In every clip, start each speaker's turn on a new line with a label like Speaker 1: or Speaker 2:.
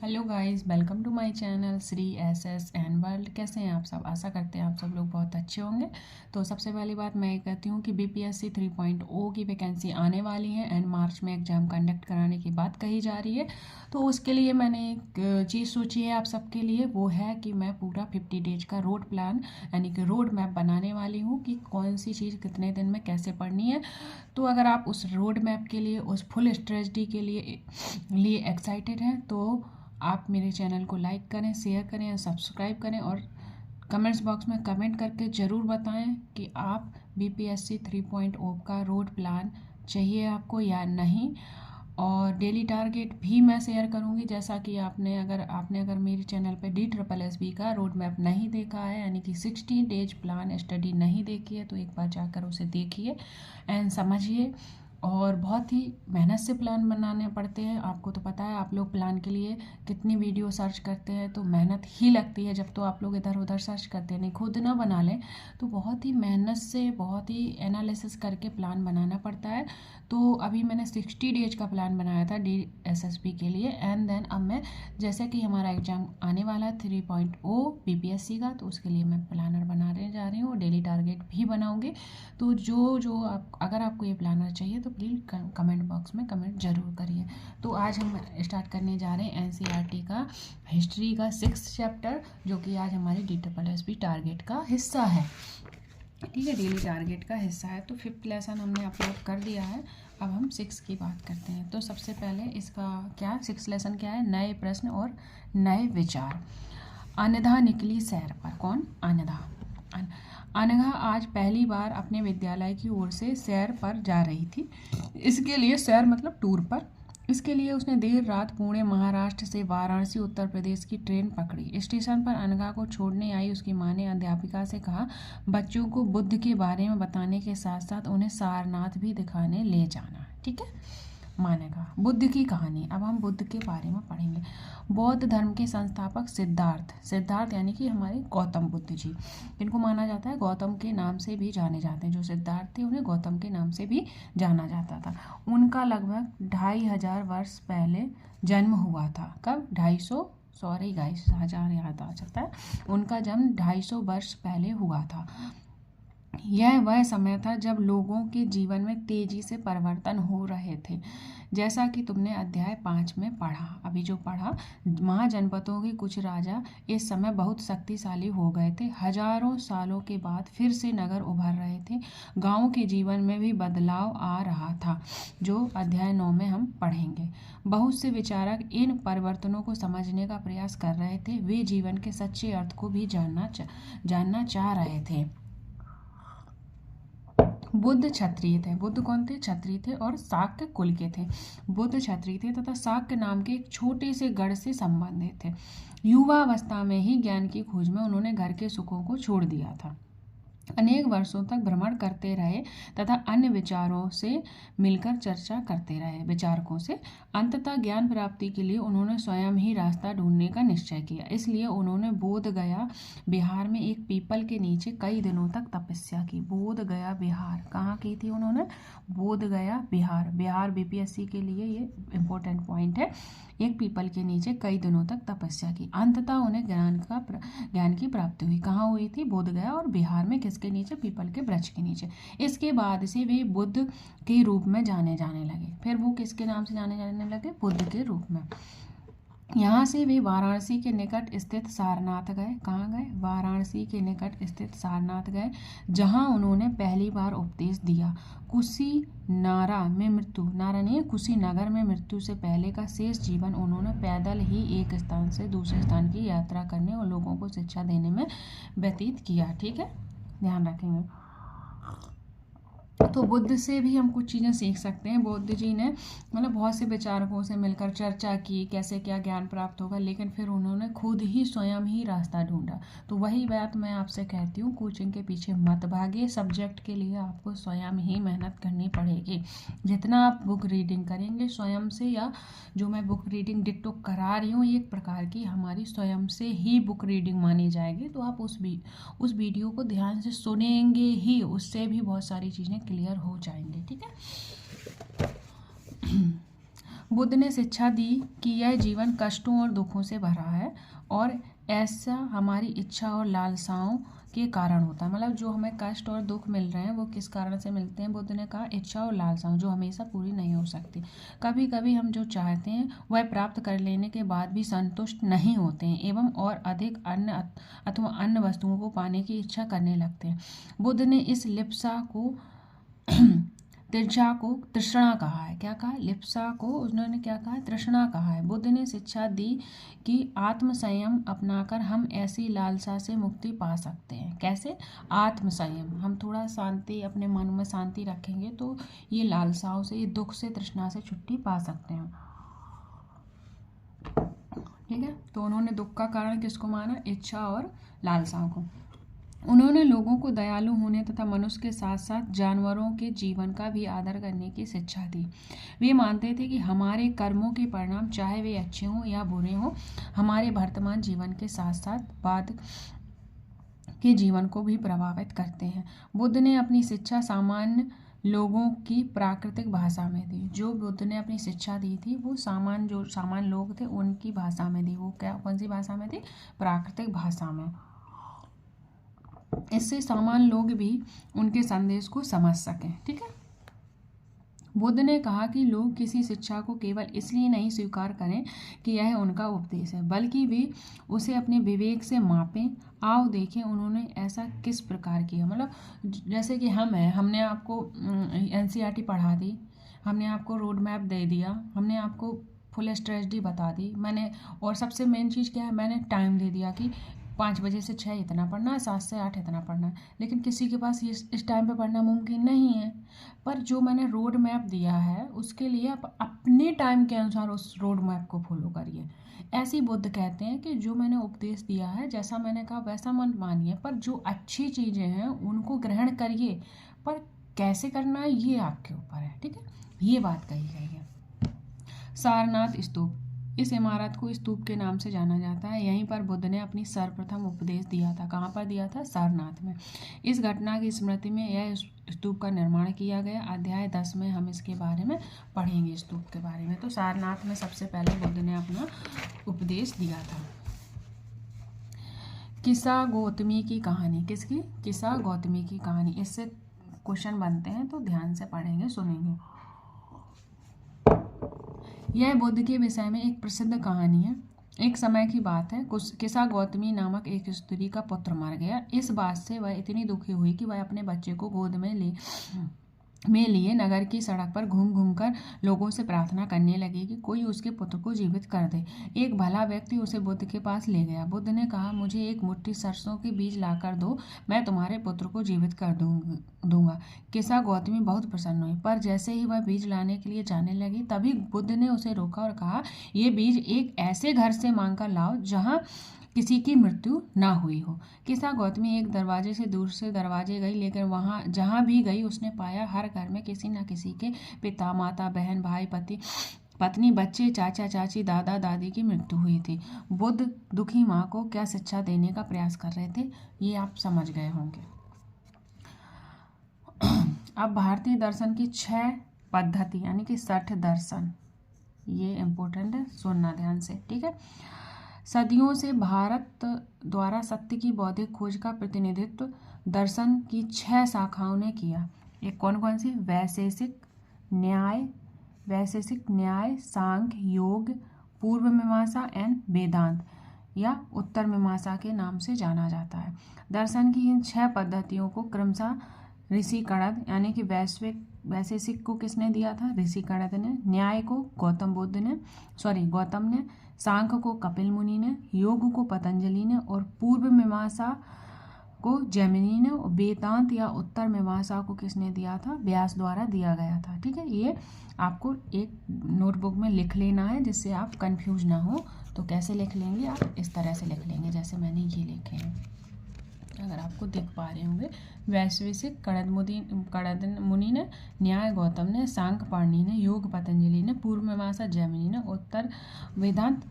Speaker 1: Hello guys, welcome to my channel Shri S S N world. कैसे हैं आप सब? आशा करते हैं आप सब लोग बहुत अच्छे होंगे। तो सबसे पहली बात मैं ये कहती हूँ कि बीपीएससी 3.0 की वैकेंसी आने वाली है एंड मार्च में एग्ज़ाम कंडक्ट कराने की बात कही जा रही है। तो उसके लिए मैंने एक चीज़ सोची है आप सबके लिए, वो है कि मैं पूरा 50 डेज का रोड प्लान यानी कि रोड मैप बनाने वाली हूँ कि कौन सी चीज़ कितने दिन में कैसे पढ़नी है। तो अगर आप उस रोड मैप के लिए, उस फुल स्ट्रेटजी के लिए एक्साइटेड हैं तो आप मेरे चैनल को लाइक करें, शेयर करें और सब्सक्राइब करें और कमेंट्स बॉक्स में कमेंट करके ज़रूर बताएं कि आप बीपीएससी 3.0 का रोड प्लान चाहिए आपको या नहीं। और डेली टारगेट भी मैं शेयर करूंगी, जैसा कि आपने अगर मेरे चैनल पे DSSB का रोड मैप नहीं देखा है यानी कि 60 डेज प्लान स्टडी नहीं देखी है तो एक बार जाकर उसे देखिए एंड समझिए। और बहुत ही मेहनत से प्लान बनाने पड़ते हैं। आपको तो पता है, आप लोग प्लान के लिए कितनी वीडियो सर्च करते हैं तो मेहनत ही लगती है। जब तो आप लोग इधर उधर सर्च करते नहीं, खुद ना बना लें तो बहुत ही मेहनत से, बहुत ही एनालिसिस करके प्लान बनाना पड़ता है। तो अभी मैंने 60 डेज का प्लान बनाया था DSSB के लिए एंड देन अब मैं, जैसे कि हमारा एग्ज़ाम आने वाला है 3.0 बीपीएससी का, तो उसके लिए मैं प्लानर बनाने जा रही हूँ, डेली टारगेट भी बनाऊँगी। तो जो अगर आपको ये प्लानर चाहिए तो प्लीज़ कमेंट बॉक्स में कमेंट ज़रूर करिए। तो आज हम स्टार्ट करने जा रहे हैं NCERT का हिस्ट्री का 6th चैप्टर, जो कि आज हमारे DSSB टारगेट का हिस्सा है। ठीक है, डेली टारगेट का हिस्सा है। तो 5th लेसन हमने अपलोड कर दिया है। अब हम 6 की बात करते हैं। तो सबसे पहले इसका क्या 6th लेसन क्या है? नए प्रश्न और नए विचार। अनघा निकली सैर पर। कौन? अनघा। अनघा आज पहली बार अपने विद्यालय की ओर से सैर पर जा रही थी। इसके लिए, सैर मतलब टूर पर, इसके लिए उसने देर रात पुणे महाराष्ट्र से वाराणसी उत्तर प्रदेश की ट्रेन पकड़ी। स्टेशन पर अनघा को छोड़ने आई उसकी माँ ने अध्यापिका से कहा, बच्चों को बुद्ध के बारे में बताने के साथ साथ उन्हें सारनाथ भी दिखाने ले जाना। ठीक है, माँ ने कहा। बुद्ध की कहानी। अब हम बुद्ध के बारे में पढ़ेंगे। बौद्ध धर्म के संस्थापक सिद्धार्थ यानी कि हमारे गौतम बुद्ध जी, इनको माना जाता है गौतम के नाम से भी जाने जाते हैं। जो सिद्धार्थ थे उन्हें गौतम के नाम से भी जाना जाता था। उनका लगभग 2500 वर्ष पहले जन्म हुआ था। कब? 250, सॉरी गाइस, 1000 याद आ सकता है। उनका जन्म 250 वर्ष पहले हुआ था। यह वह समय था जब लोगों के जीवन में तेजी से परिवर्तन हो रहे थे, जैसा कि तुमने अध्याय 5 में पढ़ा, अभी जो पढ़ा। महाजनपदों के कुछ राजा इस समय बहुत शक्तिशाली हो गए थे। हजारों सालों के बाद फिर से नगर उभर रहे थे। गांव के जीवन में भी बदलाव आ रहा था, जो अध्याय 9 में हम पढ़ेंगे। बहुत से विचारक इन परिवर्तनों को समझने का प्रयास कर रहे थे। वे जीवन के सच्चे अर्थ को भी जानना चाह रहे थे। बुद्ध क्षत्रिय थे। बुद्ध कौन थे? क्षत्रिय थे और शाक्य कुल के थे। बुद्ध क्षत्रिय थे तथा शाक्य नाम के एक छोटे से गढ़ से संबंधित थे। युवावस्था में ही ज्ञान की खोज में उन्होंने घर के सुखों को छोड़ दिया था। अनेक वर्षों तक भ्रमण करते रहे तथा अन्य विचारों से मिलकर चर्चा करते रहे। विचारकों से अंततः ज्ञान प्राप्ति के लिए उन्होंने स्वयं ही रास्ता ढूंढने का निश्चय किया। इसलिए उन्होंने बोध गया बिहार में एक पीपल के नीचे कई दिनों तक तपस्या की। बोध गया बिहार कहाँ की थी उन्होंने? बोध गया बिहार। बिहार बीपीएससी के लिए ये इंपॉर्टेंट पॉइंट है। एक पीपल के नीचे कई दिनों तक तपस्या की। अंततः उन्हें ज्ञान की प्राप्ति हुई। कहाँ हुई थी? बोध गया और बिहार में। किसके नीचे? पीपल के वृक्ष के नीचे। इसके बाद से वे बुद्ध के रूप में जाने लगे। फिर वो किसके नाम से जाने लगे? बुद्ध के रूप में। यहाँ से वे वाराणसी के निकट स्थित सारनाथ गए। कहाँ गए? वाराणसी के निकट स्थित सारनाथ गए, जहाँ उन्होंने पहली बार उपदेश दिया। कुशीनारा में मृत्यु, नारा नहीं है, कुशीनगर में मृत्यु से पहले का शेष जीवन उन्होंने पैदल ही एक स्थान से दूसरे स्थान की यात्रा करने और लोगों को शिक्षा देने में व्यतीत किया। ठीक है, ध्यान रखेंगे। तो बुद्ध से भी हम कुछ चीज़ें सीख सकते हैं। बुद्ध जी ने मतलब बहुत से विचारकों से मिलकर चर्चा की, कैसे क्या ज्ञान प्राप्त होगा, लेकिन फिर उन्होंने खुद ही स्वयं ही रास्ता ढूंढा। तो वही बात मैं आपसे कहती हूँ, कोचिंग के पीछे मत भागिए। सब्जेक्ट के लिए आपको स्वयं ही मेहनत करनी पड़ेगी। जितना आप बुक रीडिंग करेंगे स्वयं से, या जो मैं बुक रीडिंग डिट्टो करा रही हूँ, एक प्रकार की हमारी स्वयं से ही बुक रीडिंग मानी जाएगी। तो आप उस वीडियो को ध्यान से सुनेंगे ही, उससे भी बहुत सारी चीज़ें क्लियर हो जाएंगे। ठीक है। बुद्ध ने शिक्षा दी कि यह जीवन कष्टों और दुखों से भरा है और ऐसा हमारी इच्छा और लालसाओं के कारण होता है। मतलब जो हमें कष्ट और दुख मिल रहे हैं वो किस कारण से मिलते हैं? बुद्ध ने कहा इच्छा और लालसाओं, जो हमेशा पूरी नहीं हो सकती। कभी कभी हम जो चाहते हैं वह प्राप्त कर लेने के बाद भी संतुष्ट नहीं होते हैं एवं और अधिक अन्न अथवा अन्य वस्तुओं को पाने की इच्छा करने लगते हैं। बुद्ध ने इस लिप्सा को तृष्णा को तृष्णा कहा है। क्या कहा? लिप्सा को उन्होंने क्या कहा? तृष्णा कहा है। बुद्ध ने शिक्षा दी कि आत्म संयम अपनाकर हम ऐसी लालसा से मुक्ति पा सकते हैं। कैसे? आत्म संयम, हम थोड़ा शांति अपने मन में शांति रखेंगे तो ये लालसाओं से, ये दुख से, तृष्णा से छुट्टी पा सकते हैं। ठीक है, तो उन्होंने दुख का कारण किसको माना? इच्छा और लालसाओं को। उन्होंने लोगों को दयालु होने तथा मनुष्य के साथ साथ जानवरों के जीवन का भी आदर करने की शिक्षा दी। वे मानते थे कि हमारे कर्मों के परिणाम, चाहे वे अच्छे हों या बुरे हों, हमारे वर्तमान जीवन के साथ साथ बाद के जीवन को भी प्रभावित करते हैं। बुद्ध ने अपनी शिक्षा सामान्य लोगों की प्राकृतिक भाषा में दी। जो बुद्ध ने अपनी शिक्षा दी थी वो जो सामान्य लोग थे उनकी भाषा में दी। वो कौन सी भाषा में थी? प्राकृतिक भाषा में। इससे सामान्य लोग भी उनके संदेश को समझ सकें। ठीक है, बुद्ध ने कहा कि लोग किसी शिक्षा को केवल इसलिए नहीं स्वीकार करें कि यह उनका उपदेश है, बल्कि वे उसे अपने विवेक से मापें। आओ देखें उन्होंने ऐसा किस प्रकार किया। मतलब जैसे कि हमने आपको NCERT पढ़ा दी, हमने आपको रोड मैप दे दिया, हमने आपको फुल स्ट्रेटजी बता दी मैंने, और सबसे मेन चीज़ क्या है, मैंने टाइम दे दिया कि 5 बजे से 6 इतना पढ़ना है, 7 से 8 इतना पढ़ना है। लेकिन किसी के पास इस टाइम पे पढ़ना मुमकिन नहीं है। पर जो मैंने रोड मैप दिया है उसके लिए आप अपने टाइम के अनुसार उस रोड मैप को फॉलो करिए। ऐसी बुद्ध कहते हैं कि जो मैंने उपदेश दिया है, जैसा मैंने कहा वैसा मत मानिए, पर जो अच्छी चीज़ें हैं उनको ग्रहण करिए, पर कैसे करना है ये आपके ऊपर है। ठीक है, ये बात कही गई है। सारनाथ स्तूप, इस इमारत को स्तूप के नाम से जाना जाता है। यहीं पर बुद्ध ने अपनी सर्वप्रथम उपदेश दिया था। कहाँ पर दिया था? सारनाथ में। इस घटना की स्मृति में यह स्तूप का निर्माण किया गया। अध्याय 10 में हम इसके बारे में पढ़ेंगे, स्तूप के बारे में। तो सारनाथ में सबसे पहले बुद्ध ने अपना उपदेश दिया था। किसा गौतमी की कहानी, किसकी? किसा गौतमी की कहानी। इससे क्वेश्चन बनते हैं तो ध्यान से पढ़ेंगे, सुनेंगे। यह बुद्ध के विषय में एक प्रसिद्ध कहानी है। एक समय की बात है, किसा गौतमी नामक एक स्त्री का पुत्र मर गया। इस बात से वह इतनी दुखी हुई कि वह अपने बच्चे को गोद में लिए नगर की सड़क पर घूम घूम कर लोगों से प्रार्थना करने लगी कि कोई उसके पुत्र को जीवित कर दे। एक भला व्यक्ति उसे बुद्ध के पास ले गया। बुद्ध ने कहा, मुझे एक मुट्ठी सरसों के बीज लाकर दो, मैं तुम्हारे पुत्र को जीवित कर दूंगा। किसा गौतमी बहुत प्रसन्न हुई, पर जैसे ही वह बीज लाने के लिए जाने लगी तभी बुद्ध ने उसे रोका और कहा, ये बीज एक ऐसे घर से मांग कर लाओ जहाँ किसी की मृत्यु ना हुई हो। किसा गौतमी एक दरवाजे से दूर से दरवाजे गई, लेकिन वहाँ जहाँ भी गई उसने पाया हर घर में किसी न किसी के पिता, माता, बहन, भाई, पत्नी, बच्चे, चाचा, चाची, दादा, दादी की मृत्यु हुई थी। बुद्ध दुखी माँ को क्या शिक्षा देने का प्रयास कर रहे थे ये आप समझ गए होंगे। अब भारतीय दर्शन की 6 पद्धति यानी कि 60 दर्शन, ये इम्पोर्टेंट है, सुनना ध्यान से। ठीक है, सदियों से भारत द्वारा सत्य की बौद्धिक खोज का प्रतिनिधित्व दर्शन की 6 शाखाओं ने किया। ये कौन कौन सी? वैशेषिक न्याय, सांख्य, योग, पूर्व मीमांसा एंड वेदांत या उत्तर मीमांसा के नाम से जाना जाता है। दर्शन की इन 6 पद्धतियों को क्रमशः ऋषि कणद यानी कि वैशेषिक को किसने दिया था? ऋषि कणद ने। न्याय को गौतम ने। सांख्य को कपिल मुनि ने। योग को पतंजलि ने। और पूर्व मीमांसा को जैमिनी ने। और वेदांत या उत्तर मीमांसा को किसने दिया था? व्यास द्वारा दिया गया था। ठीक है, ये आपको एक नोटबुक में लिख लेना है जिससे आप कंफ्यूज ना हो। तो कैसे लिख लेंगे आप? इस तरह से लिख लेंगे जैसे मैंने ये लिखे हैं, अगर आपको देख पा रहे होंगे। वैशेषिक कणद मुनि ने, न्याय गौतम ने, सांख्य पाणिनि ने, योग पतंजलि ने, पूर्व मीमांसा जैमिनी ने, उत्तर वेदांत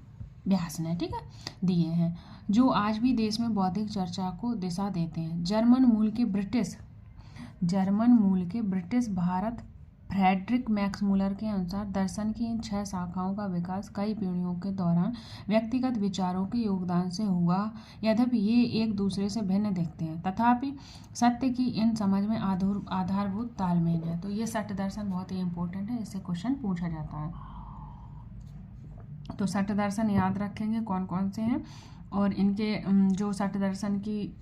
Speaker 1: व्यास ने। ठीक है, दिए हैं जो आज भी देश में बौद्धिक चर्चा को दिशा देते हैं। जर्मन मूल के ब्रिटिश भारत फ्रेडरिक मैक्समूलर के अनुसार दर्शन की इन 6 शाखाओं का विकास कई पीढ़ियों के दौरान व्यक्तिगत विचारों के योगदान से हुआ। यद्यपि ये एक दूसरे से भिन्न दिखते हैं, तथापि सत्य की इन समझ में आधारभूत तालमेल है। तो ये सत्य दर्शन बहुत ही इंपॉर्टेंट है, इससे क्वेश्चन पूछा जाता है। तो सत्य दर्शन याद रखेंगे कौन कौन से हैं, और इनके जो सत्य दर्शन की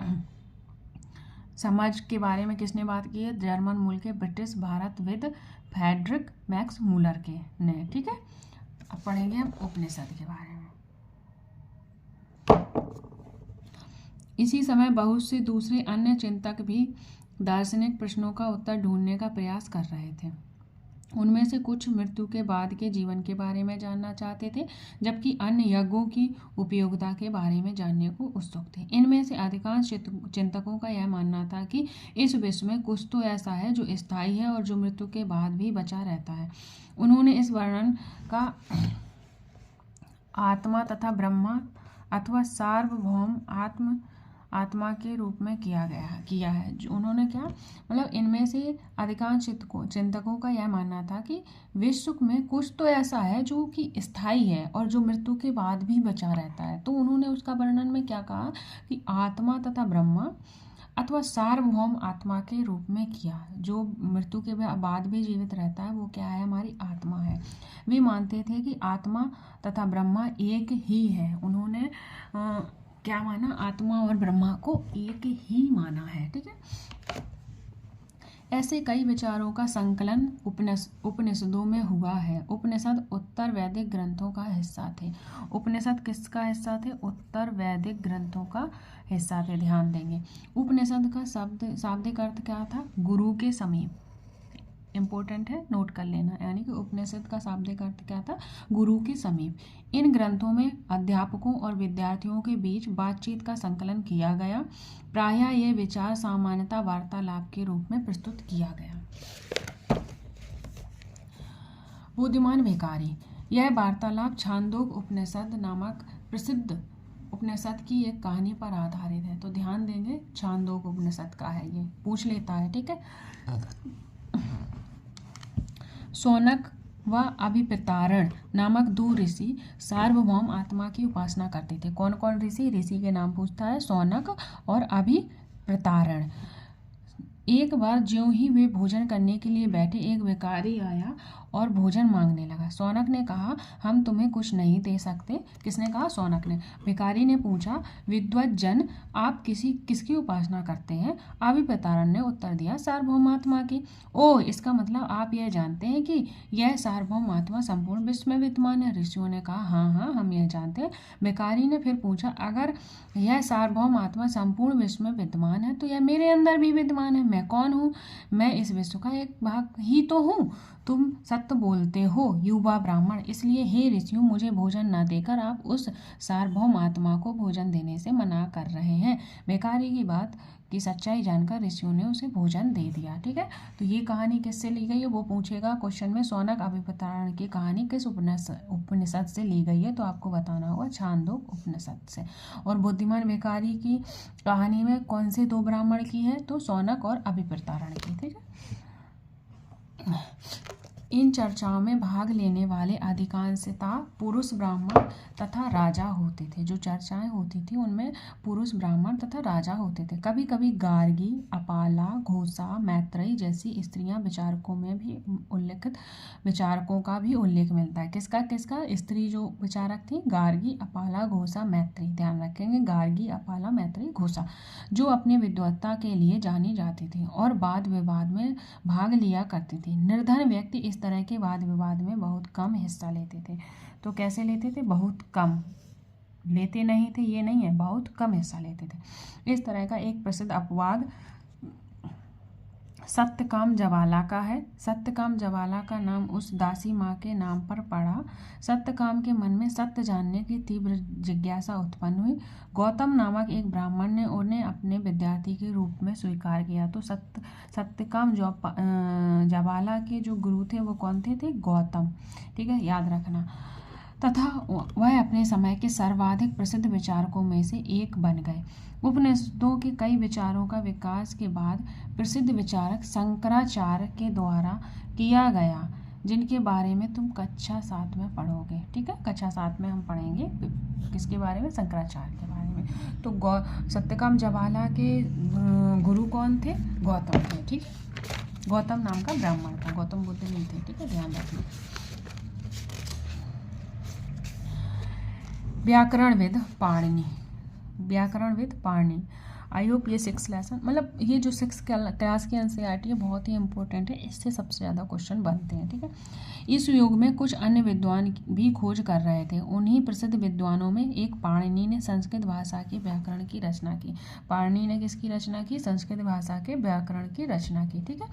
Speaker 1: समझ के बारे में किसने बात की है, जर्मन मूल के ब्रिटिश भारतविद फ्रेडरिक मैक्समूलर के ने। ठीक है, अब पढ़ेंगे हम उपनिषद के बारे में। इसी समय बहुत से दूसरे अन्य चिंतक भी दार्शनिक प्रश्नों का उत्तर ढूंढने का प्रयास कर रहे थे। उनमें से कुछ मृत्यु के बाद के जीवन के बारे में जानना चाहते थे, जबकि अन्य यज्ञों की उपयोगिता के बारे में जानने को उत्सुक थे। इनमें से अधिकांश चिंतकों का यह मानना था कि इस विश्व में कुछ तो ऐसा है जो स्थायी है और जो मृत्यु के बाद भी बचा रहता है। उन्होंने इस वर्णन का आत्मा तथा ब्रह्मा अथवा सार्वभौम आत्मा के रूप में किया है। जो उन्होंने क्या मतलब, इनमें से अधिकांश चिंतकों का यह मानना था कि विश्व में कुछ तो ऐसा है जो कि स्थायी है और जो मृत्यु के बाद भी बचा रहता है। तो उन्होंने उसका वर्णन में क्या कहा कि आत्मा तथा ब्रह्मा अथवा सार्वभौम आत्मा के रूप में किया। जो मृत्यु के बाद भी जीवित रहता है वो क्या है, हमारी आत्मा है। वे मानते थे कि आत्मा तथा ब्रह्मा एक ही है। उन्होंने क्या माना, आत्मा और ब्रह्मा को एक ही माना है। ठीक है, ऐसे कई विचारों का संकलन उपनिषदों में हुआ है। उपनिषद उत्तर वैदिक ग्रंथों का हिस्सा थे। उपनिषद किसका हिस्सा थे, उत्तर वैदिक ग्रंथों का हिस्सा थे। ध्यान देंगे, उपनिषद का शाब्दिक अर्थ क्या था, गुरु के समीप। इम्पोर्टेंट है, नोट कर लेना। यानी कि उपनिषद का शाब्दिक अर्थ क्या था, गुरु के समीप। इन ग्रंथों में अध्यापकों और विद्यार्थियों के बीच बातचीत का संकलन किया गया। प्रायः यह विचार सामान्यतः वार्तालाप के रूप में प्रस्तुत किया गया। बुद्धिमान भिखारी, यह वार्तालाप छांदोग उपनिषद नामक प्रसिद्ध उपनिषद की एक कहानी पर आधारित है। तो ध्यान देंगे, छांदोग उपनिषद का है, ये पूछ लेता है। ठीक है, शौनक व अभिप्रतारण नामक 2 ऋषि सार्वभौम आत्मा की उपासना करते थे। कौन कौन ऋषि के नाम पूछता है, शौनक और अभिप्रतारण। एक बार ज्यों ही वे भोजन करने के लिए बैठे, एक भिखारी आया और भोजन मांगने लगा। शौनक ने कहा, हम तुम्हें कुछ नहीं दे सकते। किसने कहा, शौनक ने। भिखारी ने पूछा, विद्वत जन आप किसकी उपासना करते हैं। अभिप्रतारण ने उत्तर दिया, सार्वभौम आत्मा की। ओह, इसका मतलब आप यह जानते हैं कि यह सार्वभौम आत्मा संपूर्ण विश्व में विद्यमान है। ऋषियों ने कहा, हाँ हाँ, हम यह जानते हैं। भिखारी ने फिर पूछा, अगर यह सार्वभौम आत्मा संपूर्ण विश्व में विद्यमान है तो यह मेरे अंदर भी विद्यमान है। मैं कौन हूँ, मैं इस विश्व का एक भाग ही तो हूँ। तुम सत्य बोलते हो युवा ब्राह्मण, इसलिए हे ऋषियों, मुझे भोजन न देकर आप उस सार्वभौम आत्मा को भोजन देने से मना कर रहे हैं। भिखारी की बात की सच्चाई जानकर ऋषियों ने उसे भोजन दे दिया। ठीक है, तो ये कहानी किससे ली गई है वो पूछेगा क्वेश्चन में। शौनक अभिप्रतारण की कहानी किस उपनिषद से ली गई है, तो आपको बताना होगा छांदोग उपनिषद से। और बुद्धिमान भिखारी की कहानी में कौन से 2 ब्राह्मण की है, तो शौनक और अभिप्रतारण की। ठीक है, इन चर्चाओं में भाग लेने वाले अधिकांशतः पुरुष ब्राह्मण तथा राजा होते थे। जो चर्चाएं होती थी उनमें पुरुष ब्राह्मण तथा राजा होते थे। कभी कभी गार्गी, अपाला, घोषा, मैत्रेयी जैसी स्त्रियां विचारकों का भी उल्लेख मिलता है। किसका स्त्री जो विचारक थी, गार्गी, अपाला, घोषा, मैत्रेयी। ध्यान रखेंगे, गार्गी, अपाला, मैत्रेयी, घोषा, जो अपनी विद्वत्ता के लिए जानी जाती थी और वाद विवाद में भाग लिया करती थी। निर्धन व्यक्ति इस तरह के वाद विवाद में बहुत कम हिस्सा लेते थे। तो कैसे लेते थे, बहुत कम लेते नहीं थे, ये नहीं है, बहुत कम हिस्सा लेते थे। इस तरह का एक प्रसिद्ध अपवाद सत्यकाम जवाला का है। सत्यकाम जवाला का नाम उस दासी माँ के नाम पर पड़ा। सत्यकाम के मन में सत्य जानने की तीव्र जिज्ञासा उत्पन्न हुई। गौतम नामक एक ब्राह्मण ने उन्हें अपने विद्यार्थी के रूप में स्वीकार किया। तो सत्यकाम जवाला के जो गुरु थे वो कौन थे, गौतम। ठीक है, याद रखना। तथा वह अपने समय के सर्वाधिक प्रसिद्ध विचारकों में से एक बन गए। उपनिषदों के कई विचारों का विकास के बाद प्रसिद्ध विचारक शंकराचार्य के द्वारा किया गया, जिनके बारे में तुम कक्षा 7 में पढ़ोगे। ठीक है, कक्षा 7 में हम पढ़ेंगे किसके बारे में, शंकराचार्य के बारे में। तो सत्यकाम जवाला के गुरु कौन थे, गौतम थे। ठीक है, गौतम नाम का ब्राह्मण था, गौतम बुद्ध नहीं थे। ठीक है, ध्यान रखना। व्याकरणविद पाणिनि, व्याकरणविद पाणिनि। आई होप ये 6 लेसन, मतलब ये जो 6 क्लास की एनसीईआरटी है बहुत ही इंपॉर्टेंट है, इससे सबसे ज़्यादा क्वेश्चन बनते हैं। ठीक है, इस युग में कुछ अन्य विद्वान भी खोज कर रहे थे। उन्हीं प्रसिद्ध विद्वानों में एक पाणिनि ने संस्कृत भाषा के व्याकरण की रचना की। पाणिनि ने किसकी रचना की, संस्कृत भाषा के व्याकरण की रचना की। ठीक है,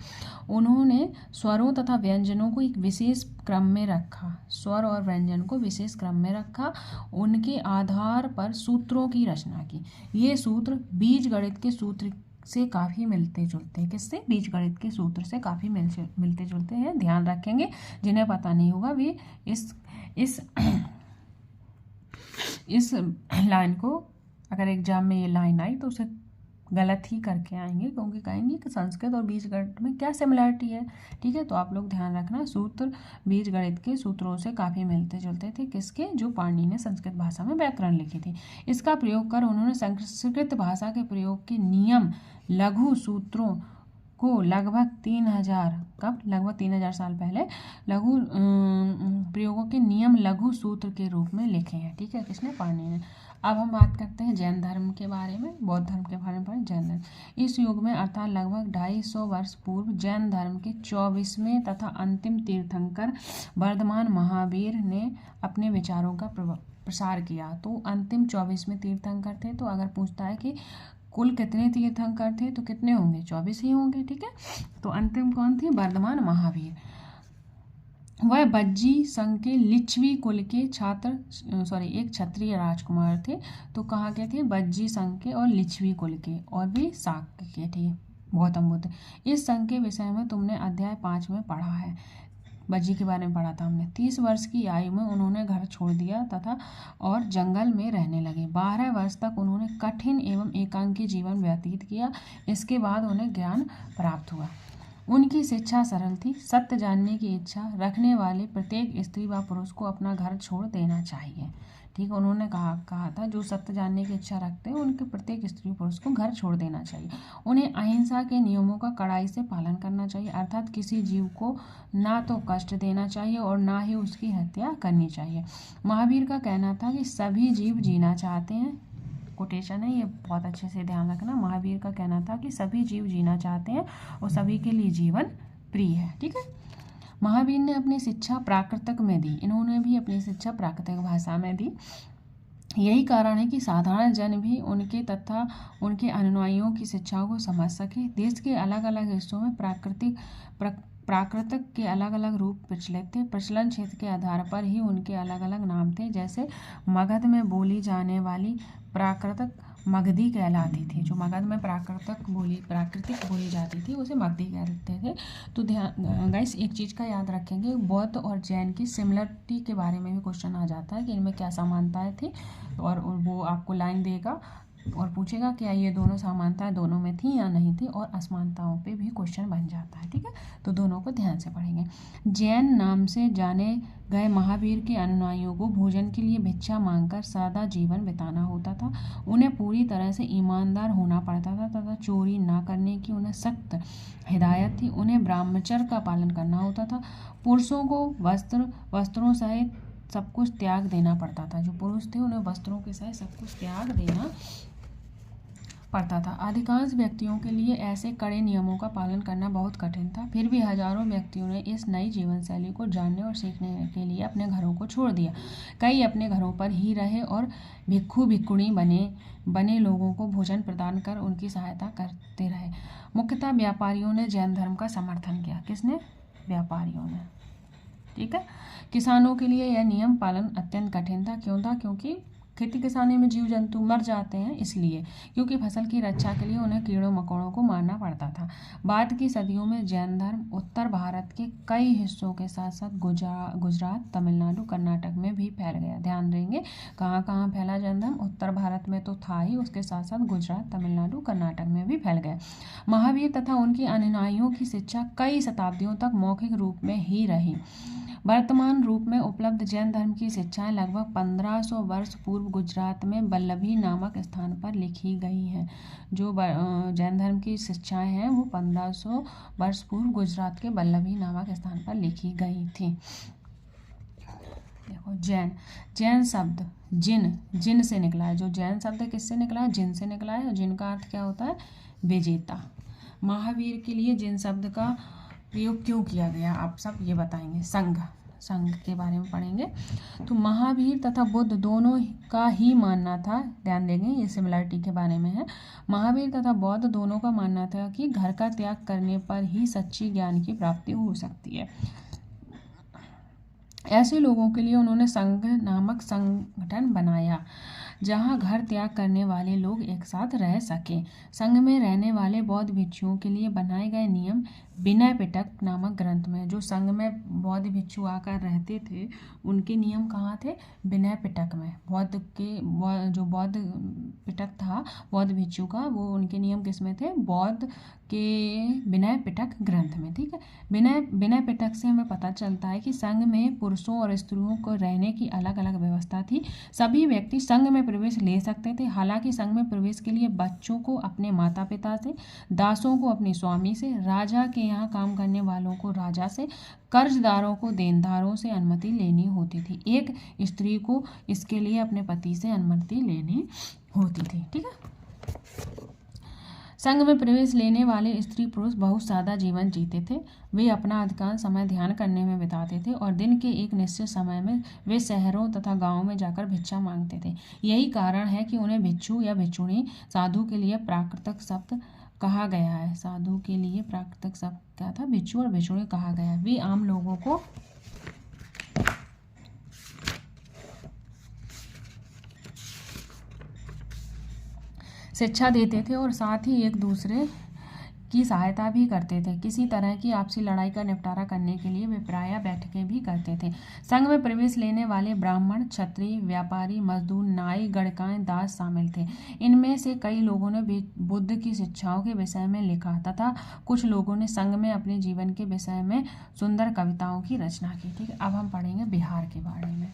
Speaker 1: उन्होंने स्वरों तथा व्यंजनों को एक विशेष क्रम में रखा, स्वर और व्यंजन को विशेष क्रम में रखा, उनके आधार पर सूत्रों की रचना की। ये सूत्र बीज गणित के सूत्र से काफ़ी मिलते जुलते हैं। किससे, बीज गणित के सूत्र से काफ़ी मिलते जुलते हैं। ध्यान रखेंगे, जिन्हें पता नहीं होगा वे इस लाइन को, अगर एग्जाम में ये लाइन आई तो उसे गलत ही करके आएंगे, क्योंकि कहेंगे कि संस्कृत और बीज गणित में क्या सिमिलरिटी है। ठीक है, तो आप लोग ध्यान रखना, सूत्र बीज गणित के सूत्रों से काफ़ी मिलते जुलते थे। किसके, जो पाणिनि ने संस्कृत भाषा में व्याकरण लिखी थी। इसका प्रयोग कर उन्होंने संस्कृत भाषा के प्रयोग के नियम लघु सूत्रों को लगभग 3000 साल पहले लघु प्रयोगों के नियम लघु सूत्र के रूप में लिखे हैं। ठीक है, किसने, पाणिनि ने। अब हम बात करते हैं जैन धर्म के बारे में, बौद्ध धर्म के बारे में पढ़ें। जैन धर्म इस युग में अर्थात लगभग 250 वर्ष पूर्व जैन धर्म के 24वें तथा अंतिम तीर्थंकर वर्धमान महावीर ने अपने विचारों का प्रसार किया। तो अंतिम 24वें तीर्थंकर थे। तो अगर पूछता है कि कुल कितने तीर्थंकर थे, तो कितने होंगे, 24 ही होंगे। ठीक है, तो अंतिम कौन थे, वर्धमान महावीर। वह बज्जी संघ के लिच्छवी कुल के एक क्षत्रिय राजकुमार थे। तो कहाँ के थे, बज्जी संघ के और लिच्छवी कुल के, और भी शाक्य के थे, गौतम बुद्ध। इस संघ के विषय में तुमने अध्याय 5 में पढ़ा है, बज्जी के बारे में पढ़ा था हमने। 30 वर्ष की आयु में उन्होंने घर छोड़ दिया तथा और जंगल में रहने लगे। 12 वर्ष तक उन्होंने कठिन एवं एकांकी जीवन व्यतीत किया। इसके बाद उन्हें ज्ञान प्राप्त हुआ। उनकी शिक्षा सरल थी। सत्य जानने की इच्छा रखने वाले प्रत्येक स्त्री व पुरुष को अपना घर छोड़ देना चाहिए। ठीक, उन्होंने कहा था जो सत्य जानने की इच्छा रखते हैं उनके प्रत्येक स्त्री पुरुष को घर छोड़ देना चाहिए। उन्हें अहिंसा के नियमों का कड़ाई से पालन करना चाहिए, अर्थात किसी जीव को ना तो कष्ट देना चाहिए और ना ही उसकी हत्या करनी चाहिए। महावीर का कहना था कि सभी जीव जीना चाहते हैं, कोटेशन है ये, बहुत अच्छे से ध्यान रखना। महावीर का कहना था कि सभी जीव जीना चाहते हैं और सभी के लिए जीवन प्रिय है। ठीक है, महावीर ने अपनी शिक्षा प्राकृतिक में दी, इन्होंने भी अपनी शिक्षा प्राकृतिक भाषा में दी। यही कारण है कि साधारण जन भी उनके तथा उनके अनुयायियों की शिक्षाओं को समझ सके। देश के अलग अलग हिस्सों में प्राकृतिक के अलग अलग रूप प्रचलित थे। प्रचलन क्षेत्र के आधार पर ही उनके अलग अलग नाम थे। जैसे मगध में बोली जाने वाली प्राकृतिक मगधी कहलाती थी। जो मगध में प्राकृतिक बोली जाती थी उसे मगधी कहते थे। तो ध्यान गाइस, एक चीज़ का याद रखेंगे, बौद्ध और जैन की सिमिलरिटी के बारे में भी क्वेश्चन आ जाता है कि इनमें क्या समानताएं थी, और वो आपको लाइन देगा और पूछेगा क्या ये दोनों समानताएं दोनों में थी या नहीं थी, और असमानताओं पे भी क्वेश्चन बन जाता है। ठीक है, तो दोनों को ध्यान से पढ़ेंगे। जैन नाम से जाने गए महावीर के अनुयायियों को भोजन के लिए भिक्षा मांगकर सादा जीवन बिताना होता था। उन्हें पूरी तरह से ईमानदार होना पड़ता था तथा चोरी ना करने की उन्हें सख्त हिदायत थी। उन्हें ब्रह्मचर्य का पालन करना होता था। पुरुषों को वस्त्रों सहित सब कुछ त्याग देना पड़ता था। जो पुरुष थे उन्हें वस्त्रों के सहित सब कुछ त्याग देना पड़ता था। अधिकांश व्यक्तियों के लिए ऐसे कड़े नियमों का पालन करना बहुत कठिन था। फिर भी हजारों व्यक्तियों ने इस नई जीवन शैली को जानने और सीखने के लिए अपने घरों को छोड़ दिया। कई अपने घरों पर ही रहे और भिक्षु भिक्षुणी बने लोगों को भोजन प्रदान कर उनकी सहायता करते रहे। मुख्यतः व्यापारियों ने जैन धर्म का समर्थन किया। किसने? व्यापारियों ने। ठीक है, किसानों के लिए यह नियम पालन अत्यंत कठिन था। क्यों था? क्योंकि खेती किसानी में जीव जंतु मर जाते हैं, इसलिए। क्योंकि फसल की रक्षा के लिए उन्हें कीड़ों मकोड़ों को मारना पड़ता था। बाद की सदियों में जैन धर्म उत्तर भारत के कई हिस्सों के साथ साथ गुजरात, तमिलनाडु, कर्नाटक में भी फैल गया। ध्यान देंगे कहाँ कहाँ फैला जैन धर्म, उत्तर भारत में तो था ही, उसके साथ साथ गुजरात, तमिलनाडु, कर्नाटक में भी फैल गया। महावीर तथा उनके अनुयायियों की शिक्षा कई शताब्दियों तक मौखिक रूप में ही रही। वर्तमान रूप में उपलब्ध जैन धर्म की शिक्षाएं लगभग 1500 वर्ष पूर्व गुजरात में वल्लभी नामक स्थान पर लिखी गई हैं। जो जैन धर्म की शिक्षाएं हैं वो 1500 वर्ष पूर्व गुजरात के वल्लभी नामक स्थान पर लिखी गई थी। देखो जैन शब्द जिन से निकला है। जो जैन शब्द किससे निकला है? जिन से निकला है। जिन का अर्थ क्या होता है? विजेता। महावीर के लिए जिन शब्द का प्रयोग क्यों किया गया आप सब ये बताएंगे। संघ के बारे में पढ़ेंगे। तो महावीर तथा बुद्ध दोनों का ही मानना था, ध्यान देंगे ये सिमिलरिटी के बारे में है। महावीर तथा बौद्ध दोनों का मानना था कि घर का त्याग करने पर ही सच्ची ज्ञान की प्राप्ति हो सकती है। ऐसे लोगों के लिए उन्होंने संघ नामक संगठन बनाया जहां घर त्याग करने वाले लोग एक साथ रह सकें। संघ में रहने वाले बौद्ध भिक्षुओं के लिए बनाए गए नियम विनय पिटक नामक ग्रंथ में, जो संघ में बौद्ध भिक्षु आकर रहते थे उनके नियम कहाँ थे? विनय पिटक में। जो बौद्ध पिटक था बौद्ध भिक्षु का, वो उनके नियम किस में थे? बौद्ध के विनय पिटक ग्रंथ में। ठीक है, विनय पिटक से हमें पता चलता है कि संघ में पुरुषों और स्त्रियों को रहने की अलग अलग व्यवस्था थी। सभी व्यक्ति संघ में प्रवेश ले सकते थे। हालांकि संघ में प्रवेश के लिए बच्चों को अपने माता पिता से, दासों को अपने स्वामी से, राजा के यहाँ काम करने वालों को राजा से, कर्जदारों को देनदारों से अनुमति लेनी होती थी। एक स्त्री को इसके लिए अपने पति से अनुमति लेनी होती थी। ठीक है, संघ में प्रवेश लेने वाले स्त्री पुरुष बहुत सादा जीवन जीते थे। वे अपना अधिकांश समय ध्यान करने में बिताते थे और दिन के एक निश्चित समय में वे शहरों तथा गांवों में जाकर भिक्षा मांगते थे। यही कारण है कि उन्हें भिक्षु या भिक्षुणी, साधु के लिए प्राकृतिक शब्द कहा गया है। साधु के लिए प्राकृतिक शब्द क्या था? भिक्षु और भिक्षुणी कहा गया है। वे आम लोगों को शिक्षा देते थे और साथ ही एक दूसरे की सहायता भी करते थे। किसी तरह की आपसी लड़ाई का निपटारा करने के लिए वे प्रायः बैठकें भी करते थे। संघ में प्रवेश लेने वाले ब्राह्मण, क्षत्रिय, व्यापारी, मजदूर, नाई, गणकाएं, दास शामिल थे। इनमें से कई लोगों ने बुद्ध की शिक्षाओं के विषय में लिखा तथा कुछ लोगों ने संघ में अपने जीवन के विषय में सुंदर कविताओं की रचना की। ठीक है, अब हम पढ़ेंगे बिहार के बारे में।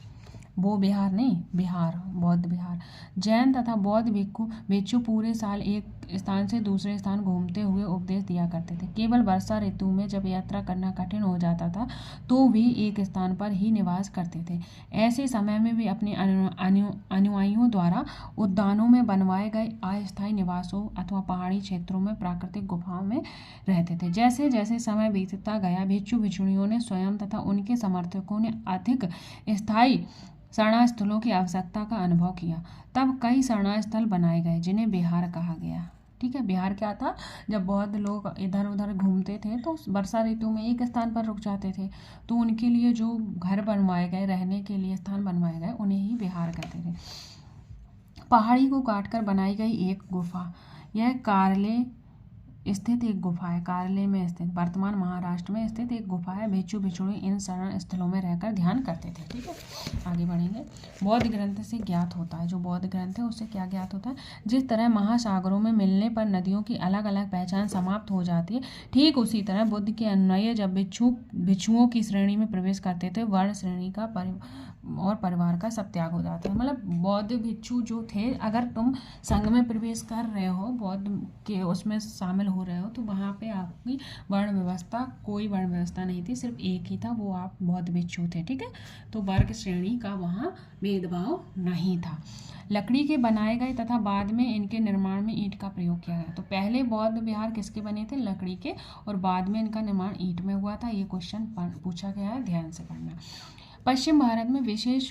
Speaker 1: वो बिहार नहीं, बिहार, बौद्ध बिहार। जैन तथा बौद्ध भिक्षु पूरे साल एक स्थान से दूसरे स्थान घूमते हुए उपदेश दिया करते थे। केवल वर्षा ऋतु में जब यात्रा करना कठिन हो जाता था तो भी एक स्थान पर ही निवास करते थे। ऐसे समय में वे अपने अनुयायियों द्वारा उद्यानों में बनवाए गए अस्थायी निवासों अथवा पहाड़ी क्षेत्रों में प्राकृतिक गुफाओं में रहते थे। जैसे जैसे समय बीतता गया भिक्षु भिक्षुणियों ने स्वयं तथा उनके समर्थकों ने अधिक स्थायी शरणास्थलों की आवश्यकता का अनुभव किया। तब कई शरणास्थल बनाए गए जिन्हें बिहार कहा गया। ठीक है, बिहार क्या था? जब बौद्ध लोग इधर उधर घूमते थे तो वर्षा ऋतु में एक स्थान पर रुक जाते थे, तो उनके लिए जो घर बनवाए गए, रहने के लिए स्थान बनवाए गए, उन्हें ही बिहार कहते थे। पहाड़ी को काटकर बनाई गई एक गुफा, यह कारले स्थित एक गुफा है। कारले में स्थित, वर्तमान महाराष्ट्र में स्थित एक गुफा है। भिक्षु भिक्षुणी इन शरण स्थलों में रहकर ध्यान करते थे। ठीक है, आगे बढ़ेंगे। बौद्ध ग्रंथ से ज्ञात होता है, जो बौद्ध ग्रंथ है उससे क्या ज्ञात होता है? जिस तरह महासागरों में मिलने पर नदियों की अलग अलग पहचान समाप्त हो जाती है, ठीक उसी तरह बुद्ध के अनुयायी जब भिक्षुओं की श्रेणी में प्रवेश करते थे, वर्ण श्रेणी का और परिवार का सब त्याग हो जाता है। मतलब बौद्ध भिक्षु जो थे, अगर तुम संघ में प्रवेश कर रहे हो, बौद्ध के उसमें शामिल हो रहे हो, तो वहाँ पे आपकी वर्ण व्यवस्था, कोई वर्ण व्यवस्था नहीं थी, सिर्फ एक ही था, वो आप बौद्ध भिक्षु थे। ठीक है, तो वर्ग श्रेणी का वहाँ भेदभाव नहीं था। लकड़ी के बनाए गए तथा बाद में इनके निर्माण में ईंट का प्रयोग किया गया। तो पहले बौद्ध विहार किसके बने थे? लकड़ी के, और बाद में इनका निर्माण ईंट में हुआ था। ये क्वेश्चन पूछा गया है, ध्यान से पढ़ना। पश्चिम भारत में विशेष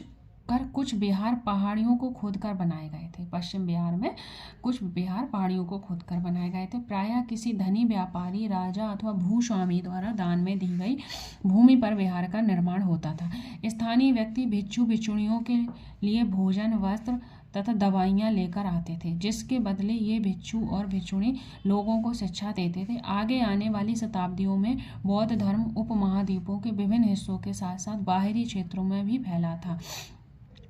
Speaker 1: कर कुछ बिहार पहाड़ियों को खोदकर बनाए गए थे। पश्चिम बिहार में कुछ बिहार पहाड़ियों को खोदकर बनाए गए थे। प्रायः किसी धनी व्यापारी, राजा अथवा भूस्वामी द्वारा दान में दी गई भूमि पर बिहार का निर्माण होता था। स्थानीय व्यक्ति भिक्षु भिक्षुणियों के लिए भोजन, वस्त्र तथा दवाइयाँ लेकर आते थे, जिसके बदले ये भिक्षु और भिक्षुणी लोगों को शिक्षा देते थे। आगे आने वाली शताब्दियों में बौद्ध धर्म उपमहाद्वीपों के विभिन्न हिस्सों के साथ साथ बाहरी क्षेत्रों में भी फैला था,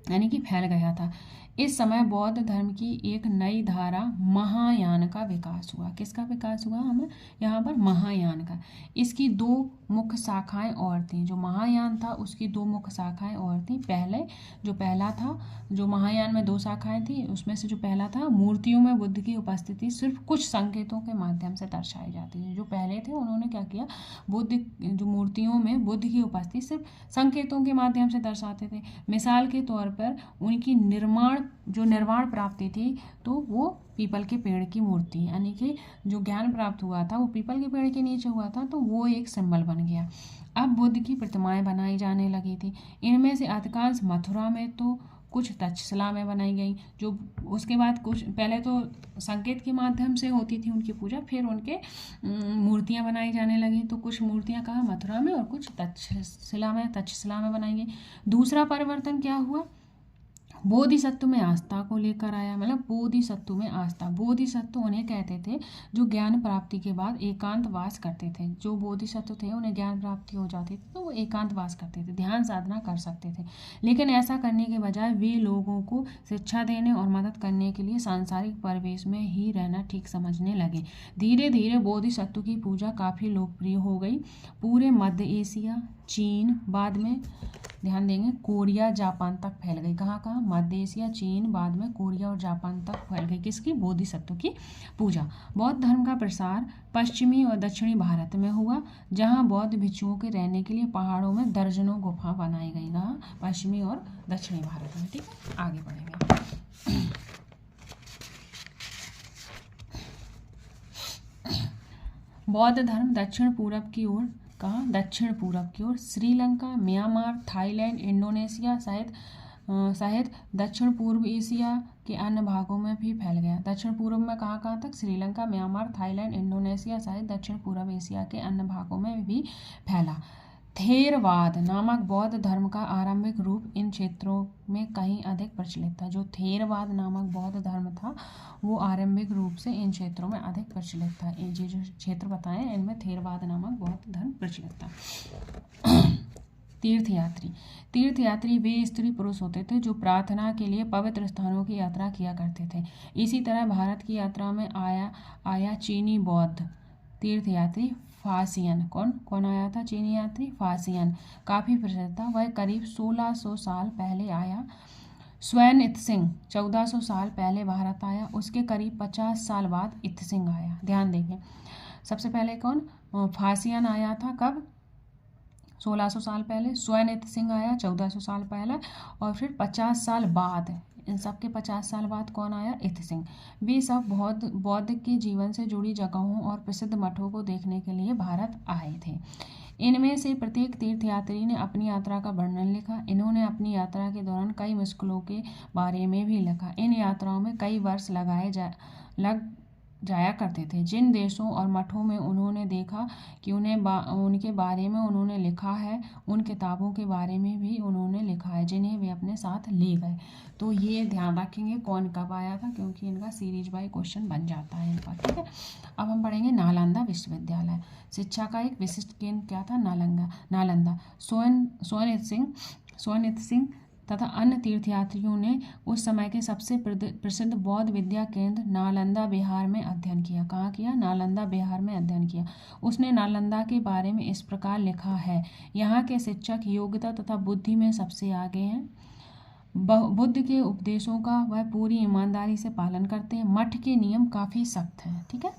Speaker 1: यानी कि फैल गया था। इस समय बौद्ध धर्म की एक नई धारा महायान का विकास हुआ। किसका विकास हुआ? हमें यहाँ पर महायान का। इसकी दो मुख्य शाखाएं और थीं। जो महायान था उसकी दो मुख्य शाखाएं और थीं। पहला था, जो महायान में दो शाखाएं थी, उसमें से जो पहला था, मूर्तियों में बुद्ध की उपस्थिति सिर्फ कुछ संकेतों के माध्यम से दर्शाई जाती थी। जो पहले थे उन्होंने क्या किया, जो मूर्तियों में बुद्ध की उपस्थिति सिर्फ संकेतों के माध्यम से दर्शाते थे। मिसाल के तौर पर उनकी निर्वाण प्राप्ति थी तो वो पीपल के पेड़ की मूर्ति, यानी कि जो ज्ञान प्राप्त हुआ था वो पीपल के पेड़ के नीचे हुआ था, तो वो एक सिंबल बन गया। अब बुद्ध की प्रतिमाएं बनाई जाने लगी थी। इनमें से अधिकांश मथुरा में तो कुछ तक्षशिला में बनाई गई। जो उसके बाद कुछ पहले तो संकेत के माध्यम से होती थी उनकी पूजा, फिर उनके मूर्तियां बनाई जाने लगी। तो कुछ मूर्तियां कहाँ, मथुरा में, और कुछ तक्षशिला में बनाई गई। दूसरा परिवर्तन क्या हुआ, बोधिसत्व में आस्था को लेकर आया। मतलब बोधिसत्व में आस्था, बोधिसत्व उन्हें कहते थे जो ज्ञान प्राप्ति के बाद एकांतवास करते थे। जो बोधिसत्व थे उन्हें ज्ञान प्राप्ति हो जाती थी तो वो एकांतवास करते थे, ध्यान साधना कर सकते थे। लेकिन ऐसा करने के बजाय वे लोगों को शिक्षा देने और मदद करने के लिए सांसारिक परिवेश में ही रहना ठीक समझने लगे। धीरे धीरे बोधिसत्व की पूजा काफ़ी लोकप्रिय हो गई। पूरे मध्य एशिया, चीन, बाद में ध्यान देंगे कोरिया, जापान तक फैल गई। कहाँ, मध्य एशिया, चीन, बाद में कोरिया और जापान तक फैल गई। किसकी? बोधिसत्व की पूजा। बौद्ध धर्म का प्रसार पश्चिमी और दक्षिणी भारत में हुआ, जहाँ बौद्ध भिक्षुओं के रहने के लिए पहाड़ों में दर्जनों गुफा बनाई गई। कहाँ? पश्चिमी और दक्षिणी भारत में। ठीक है, आगे बढ़ेंगे। बौद्ध धर्म दक्षिण पूरब की ओर, कहाँ? दक्षिण पूरब की ओर श्रीलंका, म्यांमार, थाईलैंड, इंडोनेशिया सहित दक्षिण पूर्व एशिया के अन्य भागों में भी फैल गया। दक्षिण पूर्व में कहाँ तक? श्रीलंका, म्यांमार, थाईलैंड, इंडोनेशिया सहित दक्षिण पूर्व एशिया के अन्य भागों में भी फैला। थेरवाद नामक बौद्ध धर्म का आरंभिक रूप इन क्षेत्रों में कहीं अधिक प्रचलित था। जो थेरवाद नामक बौद्ध धर्म था वो आरंभिक रूप से इन क्षेत्रों में अधिक प्रचलित था। ये जो क्षेत्र बताएं इनमें थेरवाद नामक बौद्ध धर्म प्रचलित था। तीर्थयात्री वे स्त्री पुरुष होते थे जो प्रार्थना के लिए पवित्र स्थानों की यात्रा किया करते थे। इसी तरह भारत की यात्रा में आया चीनी बौद्ध तीर्थयात्री फासियन। कौन आया था? चीनी यात्री फासियन। काफ़ी प्रसिद्ध था। वह करीब 1600 साल पहले आया। स्वयं इत्सिंग 1400 साल पहले भारत आया। उसके करीब 50 साल बाद इत्सिंग आया। ध्यान देंगे, सबसे पहले कौन? फासियन आया था। कब? 1600 साल पहले। स्वयं इत्सिंग आया 1400 साल पहले, और फिर 50 साल बाद, इन सब के 50 साल बाद कौन आया? इत्सिंग। वे सब बौद्ध के जीवन से जुड़ी जगहों और प्रसिद्ध मठों को देखने के लिए भारत आए थे। इनमें से प्रत्येक तीर्थयात्री ने अपनी यात्रा का वर्णन लिखा। इन्होंने अपनी यात्रा के दौरान कई मुश्किलों के बारे में भी लिखा। इन यात्राओं में कई वर्ष लग जाया करते थे। जिन देशों और मठों में उन्होंने देखा कि उनके बारे में उन्होंने लिखा है, उन किताबों के बारे में भी उन्होंने लिखा है जिन्हें वे अपने साथ ले गए। तो ये ध्यान रखेंगे कौन कब आया था, क्योंकि इनका सीरीज बाय क्वेश्चन बन जाता है इनका। ठीक है, अब हम पढ़ेंगे नालंदा विश्वविद्यालय। शिक्षा का एक विशिष्ट केंद्र क्या था? नालंदा। स्वयं इत्सिंग तथा अन्य तीर्थयात्रियों ने उस समय के सबसे प्रसिद्ध बौद्ध विद्या केंद्र नालंदा बिहार में अध्ययन किया। कहाँ किया? नालंदा बिहार में अध्ययन किया। उसने नालंदा के बारे में इस प्रकार लिखा है, यहाँ के शिक्षक योग्यता तथा बुद्धि में सबसे आगे हैं। बुद्ध के उपदेशों का वह पूरी ईमानदारी से पालन करते हैं। मठ के नियम काफ़ी सख्त हैं, ठीक है,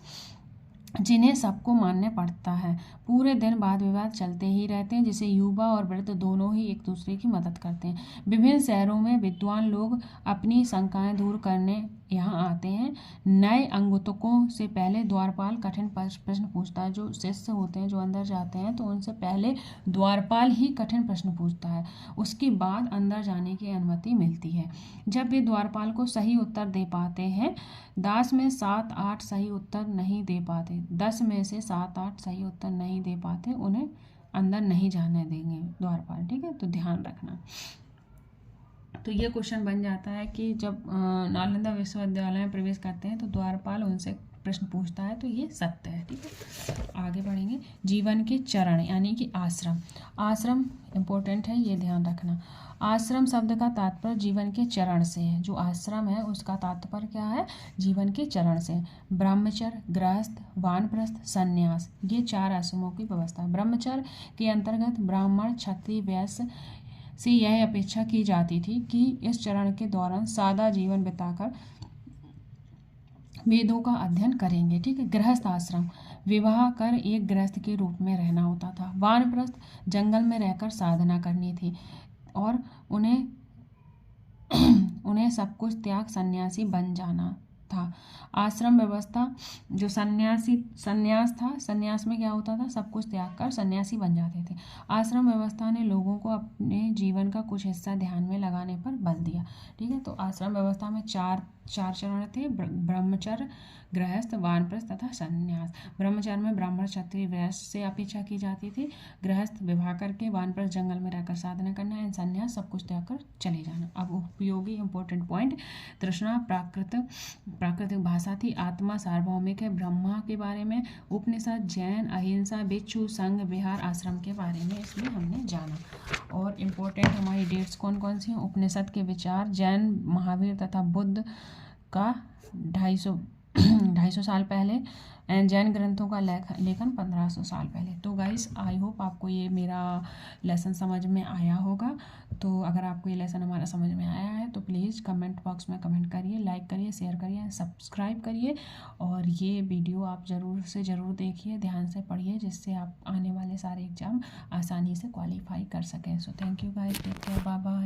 Speaker 1: जिन्हें सबको मानना पड़ता है। पूरे दिन वाद विवाद चलते ही रहते हैं, जिसे युवा और वृद्ध दोनों ही एक दूसरे की मदद करते हैं। विभिन्न शहरों में विद्वान लोग अपनी शंकाएं दूर करने यहाँ आते हैं। नए अंगुतकों से पहले द्वारपाल कठिन प्रश्न पूछता है। जो शिष्य होते हैं, जो अंदर जाते हैं, तो उनसे पहले द्वारपाल ही कठिन प्रश्न पूछता है, उसके बाद अंदर जाने की अनुमति मिलती है। जब वे द्वारपाल को सही उत्तर दे पाते हैं, 10 में 7-8 सही उत्तर नहीं दे पाते, 10 में से 7-8 सही उत्तर नहीं दे पाते, उन्हें अंदर नहीं जाने देंगे द्वारपाल। ठीक है, तो ध्यान रखना। तो ये क्वेश्चन बन जाता है कि जब नालंदा विश्वविद्यालय में प्रवेश करते हैं तो द्वारपाल उनसे प्रश्न पूछता है, तो ये सत्य है। ठीक है, आगे बढ़ेंगे। जीवन के चरण यानी कि आश्रम। आश्रम इम्पोर्टेंट है, ये ध्यान रखना। आश्रम शब्द का तात्पर्य जीवन के चरण से है। जो आश्रम है उसका तात्पर्य क्या है? जीवन के चरण से। ब्रह्मचर्य, गृहस्थ, वानप्रस्थ, संन्यास, ये 4 आश्रमों की व्यवस्था। ब्रह्मचर्य के अंतर्गत ब्राह्मण, क्षत्रिय, वैश्य से यह अपेक्षा की जाती थी कि इस चरण के दौरान सादा जीवन बिताकर वेदों का अध्ययन करेंगे। ठीक है। गृहस्थ आश्रम, विवाह कर एक गृहस्थ के रूप में रहना होता था। वानप्रस्थ, जंगल में रहकर साधना करनी थी और उन्हें सब कुछ त्याग सन्यासी बन जाना था। आश्रम व्यवस्था, जो सन्यास था, सन्यास में क्या होता था? सब कुछ त्याग कर सन्यासी बन जाते थे। आश्रम व्यवस्था ने लोगों को अपने जीवन का कुछ हिस्सा ध्यान में लगाने पर बल दिया। ठीक है, तो आश्रम व्यवस्था में चार चरण थे: ब्रह्मचर्य, गृहस्थ, वानप्रस्थ तथा संन्यास। ब्रह्मचर्य में ब्राह्मण, क्षत्रिय, वैश्य से अपेक्षा की जाती थी। गृहस्थ विवाह करके, वानप्रस्थ जंगल में रहकर साधना करना, एंड संन्यास सब कुछ त्याग कर चले जाना। अब उपयोगी इंपॉर्टेंट पॉइंट: तृष्णा प्राकृतिक भाषा थी। आत्मा सार्वभौमिक है। ब्रह्मा के बारे में उपनिषद, जैन, अहिंसा, भिक्षु, संघ, विहार, आश्रम के बारे में इसमें हमने जाना। और इम्पोर्टेंट हमारी डेट्स कौन कौन सी हैं? उपनिषद के विचार, जैन, महावीर तथा बुद्ध का 250 साल पहले, एंड जैन ग्रंथों का लेखन 1500 साल पहले। तो गाइस, आई होप आपको ये मेरा लेसन समझ में आया होगा। तो अगर आपको ये लेसन हमारा समझ में आया है तो प्लीज़ कमेंट बॉक्स में कमेंट करिए, लाइक करिए, शेयर करिए, सब्सक्राइब करिए, और ये वीडियो आप ज़रूर से ज़रूर देखिए, ध्यान से पढ़िए, जिससे आप आने वाले सारे एग्ज़ाम आसानी से क्वालिफाई कर सकें। So thank you guys, take care, bye bye.